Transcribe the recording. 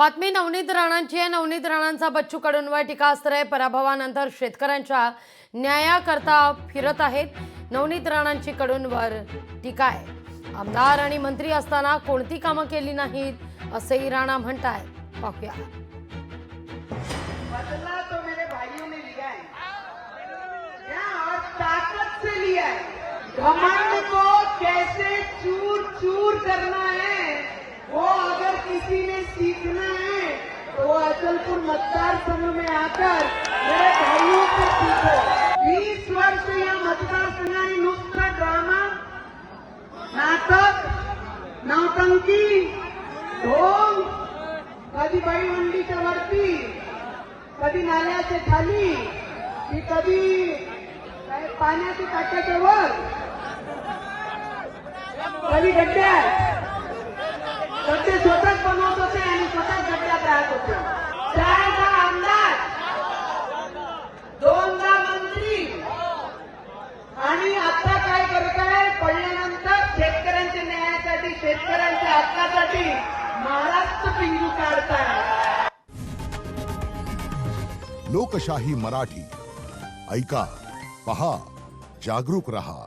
बातमी नवनीत राणांची आहे। नवनीत राणांचा बच्चू कडूंवर टीकास्त्र आहे। पराभवानंतर शेतकऱ्यांच्या न्यायाकरता फिरत आहेत। नवनीत राणांची कडूंवर टीका आहे। आमदार आणि मंत्री असताना कोणती कामं केली नाहीत असेही राणा म्हणतायत। पाहूया। बदला तो मेरे भाइयों ने लिया है और ताकत से लिया है। घमंड को कैसे चूर चूर करना है वो अगर किसी ने सीखना है तो वो अचलपुर मतदार संघ में आकर मेरे भाइयों से सीखो। 20 वर्ष या मतदार संघाने नुसता ड्रामा, नाटक, नौटंकी, ढोंग, कधी बाई मंडीच्या वरती, कधी नाल्याच्या खाली, की कधी पाण्याच्या टाक्याच्या वर, कधी गड्ड्यात, गड्डे स्वतःच बनवत होते आणि स्वतःच गड्ड्यात राहत होते। 4दा आमदार, 2दा मंत्री आणि आता काय करताय? पडल्यानंतर शेतकऱ्यांच्या न्यायासाठी, शेतकऱ्यांच्या हक्कासाठी महाराष्ट्र पिंजू काढताय। लोकशाही मराठी ऐका, पहा, जागरूक रहा।